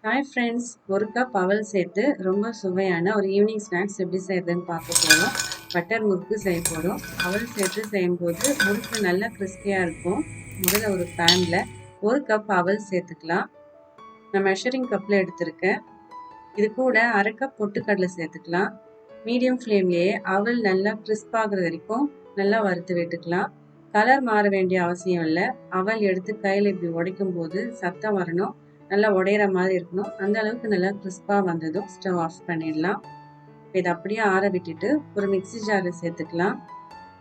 Hi friends, ஒரு cup அவல் சேர்த்து ரொம்ப சுவையான ஒரு ஈவினிங் ஸ்நாக்ஸ் எப்படி செய்யறதுன்னு பார்க்க போகிறோம். பட்டர் முறுக்கு செய்ய போகிறோம். அவல் சேர்த்து செய்யும்போது முறுக்கு நல்லா கிறிஸ்பியாக இருக்கும். முதல்ல ஒரு பேனில் ஒரு கப் அவல் சேர்த்துக்கலாம். நான் மெஷரிங் கப்பில் எடுத்திருக்கேன். இது கூட அரை கப் பொட்டுக்கடலை சேர்த்துக்கலாம். மீடியம் ஃப்ளேம்லேயே அவல் நல்லா கிறிஸ்பாகிற வரைக்கும் நல்லா வறுத்து விட்டுக்கலாம். கலர் மாற வேண்டிய அவசியம் இல்லை. அவல் எடுத்து கையில் இப்படி உடைக்கும் போது சத்தம் வரணும். நல்லா உடையிற மாதிரி இருக்கணும். அந்த அளவுக்கு நல்லா கிறிஸ்பாக வந்ததும் ஸ்டவ் ஆஃப் பண்ணிடலாம். இதை அப்படியே ஆற விட்டுட்டு ஒரு மிக்ஸி ஜாரில் சேர்த்துக்கலாம்.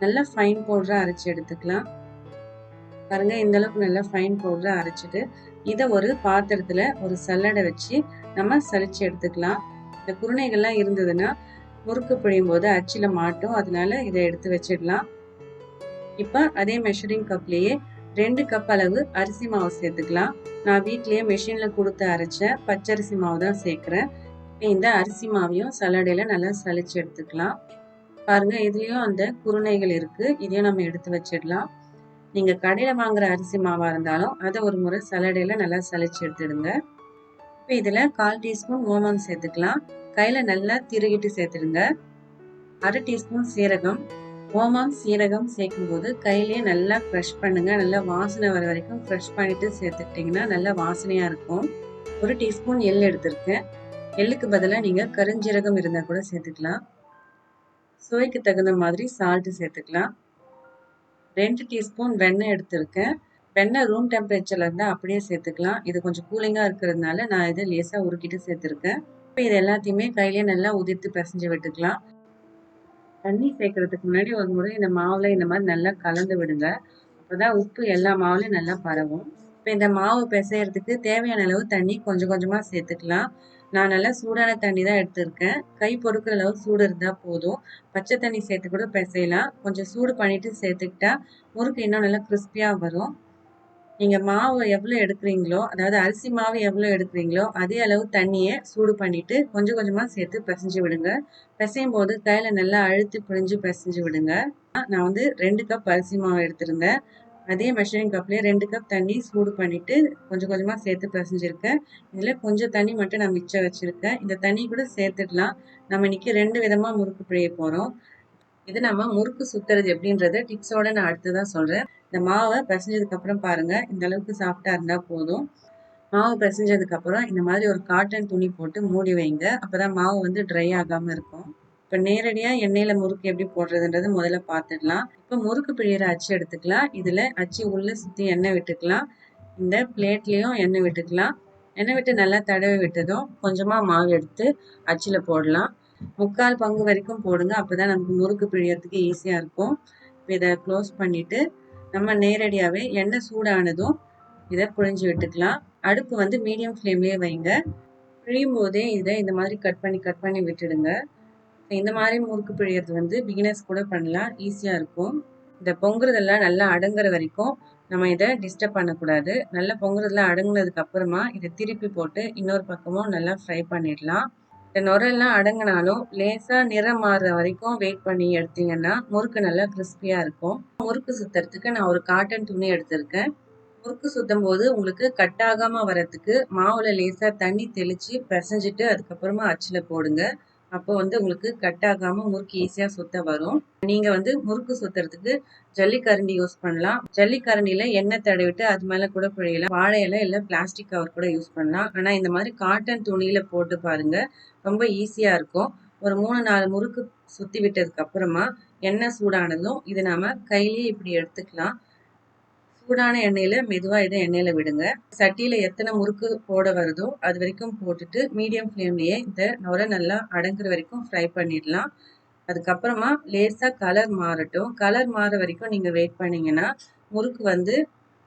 நல்லா ஃபைன் பவுடராக அரைச்சி எடுத்துக்கலாம். பாருங்க, இந்த அளவுக்கு நல்லா ஃபைன் பவுடராக அரைச்சிட்டு இதை ஒரு பாத்திரத்தில் ஒரு சல்லடை வச்சு நம்ம சலிச்சு எடுத்துக்கலாம். இந்த குருணைகள்லாம் இருந்ததுன்னா முறுக்கு பிழியும் போது அச்சில் மாட்டும். அதனால இதை எடுத்து வச்சிடலாம். இப்போ அதே மெஷரிங் கப்லேயே 2 கப் அளவு அரிசி மாவு சேர்த்துக்கலாம். நான் வீட்லேயே மெஷினில் கொடுத்து அரைச்ச பச்சரிசி மாவு தான் சேர்க்குறேன். இந்த அரிசி மாவையும் சல்லடையில் நல்லா சலிச்சு எடுத்துக்கலாம். பாருங்க, இதுலேயும் அந்த குருணைகள் இருக்குது. இதையும் நம்ம எடுத்து வச்சிடலாம். நீங்கள் கடையில் வாங்குற அரிசி மாவாக இருந்தாலும் அதை ஒரு முறை சல்லடையில் நல்லா சலிச்சு எடுத்துடுங்க. இப்போ இதில் 1/4 டீஸ்பூன் ஓமம் சேர்த்துக்கலாம். கையில் நல்லா திருகிட்டு சேர்த்துடுங்க. அரை டீஸ்பூன் சீரகம். ஓமம் சீரகம் சேர்க்கும்போது கையிலேயே நல்லா க்ரஷ் பண்ணுங்க. நல்லா வாசனை வர வரைக்கும் க்ரஷ் பண்ணிட்டு சேர்த்துக்கிட்டிங்கன்னா நல்லா வாசனையாக இருக்கும். 1 டீஸ்பூன் எள் எடுத்திருக்கேன். எள்ளுக்கு பதிலாக நீங்கள் கருஞ்சீரகம் இருந்தால் கூட சேர்த்துக்கலாம். சுவைக்கு தகுந்த மாதிரி சால்ட்டு சேர்த்துக்கலாம். 2 டீஸ்பூன் வெண்ணெய் எடுத்திருக்கேன். வெண்ணெய் ரூம் டெம்பரேச்சரில் இருந்தால் அப்படியே சேர்த்துக்கலாம். இது கொஞ்சம் கூலிங்காக இருக்கிறதுனால நான் இதை லேசாக உருக்கிட்டு சேர்த்துருக்கேன். இப்போ இது எல்லாத்தையுமே கையிலேயே நல்லா உதிர்த்து பிசைஞ்சு விட்டுக்கலாம். தண்ணி சேர்க்கறதுக்கு முன்னாடி ஒரு முறை இந்த மாவில் இந்த மாதிரி நல்லா கலந்து விடுங்க. அப்போதான் உப்பு எல்லா மாவுலையும் நல்லா பரவும். இப்போ இந்த மாவு பிசையறதுக்கு தேவையான அளவு தண்ணி கொஞ்சம் கொஞ்சமாக சேர்த்துக்கலாம். நான் நல்லா சூடான தண்ணி தான் எடுத்திருக்கேன். கை பொறுக்கிற அளவு சூடு இருந்தால் போதும். பச்சை தண்ணி சேர்த்து கூட பிசையலாம். கொஞ்சம் சூடு பண்ணிட்டு சேர்த்துக்கிட்டா முறுக்கு இன்னும் நல்லா கிறிஸ்பியாக வரும். நீங்கள் மாவு எவ்வளோ எடுக்கிறீங்களோ, அதாவது அரிசி மாவு எவ்வளோ எடுக்கிறீங்களோ அதே அளவு தண்ணியை சூடு பண்ணிட்டு கொஞ்சம் கொஞ்சமாக சேர்த்து பிசைஞ்சு விடுங்க. பிசையும் போது கையில் நல்லா அழுத்தி பிழிஞ்சு பிசைஞ்சு விடுங்க. நான் வந்து 2 கப் அரிசி மாவு எடுத்திருந்தேன். அதே மெஷரிங் கப்லேயே 2 கப் தண்ணி சூடு பண்ணிட்டு கொஞ்சம் கொஞ்சமாக சேர்த்து பிசைஞ்சிருக்கேன். இதில் கொஞ்சம் தண்ணி மட்டும் நான் மிச்சம் வச்சுருக்கேன். இந்த தண்ணி கூட சேர்த்துடலாம். நம்ம இன்னைக்கு 2 விதமாக முறுக்கு பிழிய போகிறோம். இது நம்ம முறுக்கு சுத்துறது எப்படின்றத டிப்ஸோட நான் அடுத்ததான் சொல்றேன். இந்த மாவை பிசைஞ்சதுக்கு அப்புறம் பாருங்க, இந்த அளவுக்கு சாஃப்டா இருந்தா போதும். மாவு பிசைஞ்சதுக்கு அப்புறம் இந்த மாதிரி ஒரு காட்டன் துணி போட்டு மூடி வைங்க. அப்பதான் மாவு வந்து ட்ரை ஆகாம இருக்கும். இப்ப நேரடியா எண்ணெயில முறுக்கு எப்படி போடுறதுன்றது முதல்ல பார்த்துடலாம். இப்ப முறுக்கு பிழியிற அச்சு எடுத்துக்கலாம். இதுல அச்சு உள்ள சுத்தி எண்ணெய் விட்டுக்கலாம். இந்த பிளேட்லயும் எண்ணெய் விட்டுக்கலாம். எண்ணெய் விட்டு நல்லா தடவி விட்டதும் கொஞ்சமா மாவு எடுத்து அச்சுல போடலாம். 3/4 பங்கு வரைக்கும் போடுங்க. அப்பதான் நமக்கு முறுக்கு பிழியறதுக்கு ஈஸியா இருக்கும். இதை க்ளோஸ் பண்ணிட்டு நம்ம நேரடியாவே எண்ணெய் சூடானதும் இதை புழிஞ்சு விட்டுக்கலாம். அடுப்பு வந்து மீடியம் ஃப்ளேம்லயே வைங்க. பிழியும் போதே இதை இந்த மாதிரி கட் பண்ணி விட்டுடுங்க. இந்த மாதிரி முறுக்கு பிழியறது வந்து பிகினர்ஸ் கூட பண்ணலாம். ஈஸியா இருக்கும். இந்த பொங்குறதெல்லாம் நல்லா அடங்குற வரைக்கும் நம்ம இதை டிஸ்டர்ப் பண்ணக்கூடாது. நல்லா பொங்குறதெல்லாம் அடங்குனதுக்கு அப்புறமா இதை திருப்பி போட்டு இன்னொரு பக்கமும் நல்லா ஃப்ரை பண்ணிடலாம். இந்த நுரெல்லாம் அடங்கினாலும் லேசா நிறம் மாறுற வரைக்கும் வெயிட் பண்ணி எடுத்தீங்கன்னா முறுக்கு நல்லா கிறிஸ்பியா இருக்கும். முறுக்கு சுத்துறதுக்கு நான் ஒரு காட்டன் துணி எடுத்திருக்கேன். முறுக்கு சுத்தும் போது உங்களுக்கு கட் ஆகாம வரதுக்கு மாவுல லேசா தண்ணி தெளிச்சு பிசைஞ்சிட்டு அதுக்கப்புறமா அச்சுல போடுங்க. அப்போ வந்து உங்களுக்கு கட் ஆகாம முறுக்கு ஈஸியா சுத்த வரும். நீங்க வந்து முறுக்கு சுத்துறதுக்கு ஜல்லிக்கரண்டி யூஸ் பண்ணலாம். ஜல்லிக்கரண்டியில எண்ணெய் தடவிட்டு அது மேல கூட பிழியலாம். வாழை இலை இல்ல பிளாஸ்டிக் கவர் கூட யூஸ் பண்ணலாம். ஆனா இந்த மாதிரி காட்டன் துணியில போட்டு பாருங்க, ரொம்ப ஈஸியா இருக்கும். ஒரு 3-4 முறுக்கு சுத்தி விட்டதுக்கு அப்புறமா எண்ணெய் சூடானதும் இது நாம கையிலேயே இப்படி எடுத்துக்கலாம். சூடான எண்ணெயில மெதுவா இதை எண்ணெயில விடுங்க. சட்டியில எத்தனை முறுக்கு போட வருதோ அது வரைக்கும் போட்டுட்டு மீடியம் ஃப்ளேம்லயே இந்த நுரை நல்லா அடங்குற வரைக்கும் ஃப்ரை பண்ணிடலாம். அதுக்கப்புறமா லேசா கலர் மாறட்டும். கலர் மாற வரைக்கும் நீங்க வெயிட் பண்ணீங்கன்னா முறுக்கு வந்து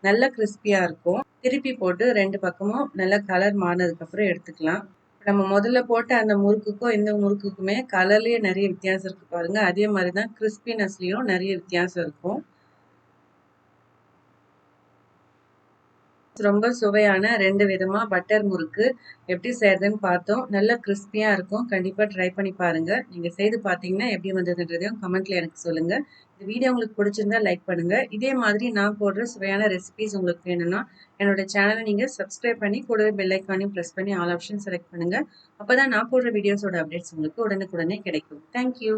நல்ல கிறிஸ்பியா இருக்கும். திருப்பி போட்டு 2 பக்கமும் நல்லா கலர் மாறினதுக்கு அப்புறம் எடுத்துக்கலாம். நம்ம முதல்ல போட்ட அந்த முறுக்குக்கும் இந்த முறுக்குக்குமே கலர்லயே நிறைய வித்தியாசம் இருக்கு பாருங்க. அதே மாதிரிதான் கிறிஸ்பினஸ்லயும் நிறைய வித்தியாசம் இருக்கும். ரொம்ப சுவையான 2 விதமா பட்டர் முறுக்கு எப்படி செய்றதுன்னு பார்த்தோம். நல்ல கிறிஸ்பியா இருக்கும். கண்டிப்பா ட்ரை பண்ணி பாருங்க. நீங்க செய்து பார்த்தீங்கன்னா எப்படி வந்ததுன்றதையும் கமெண்ட்ல எனக்கு சொல்லுங்க. இந்த வீடியோ உங்களுக்கு பிடிச்சிருந்தா லைக் பண்ணுங்க. இதே மாதிரி நான் போடுற சுவையான ரெசிபீஸ் உங்களுக்கு வேணும்னா என்னோட சேனலை நீங்க சப்ஸ்கிரைப் பண்ணி கூடவே பெல் ஐக்கானையும் பிரஸ் பண்ணி ஆல் ஆப்ஷன் செலக்ட் பண்ணுங்க. அப்பதான் நான் போடுற வீடியோஸோட அப்டேட்ஸ் உங்களுக்கு உடனுக்குடனே கிடைக்கும். Thank you.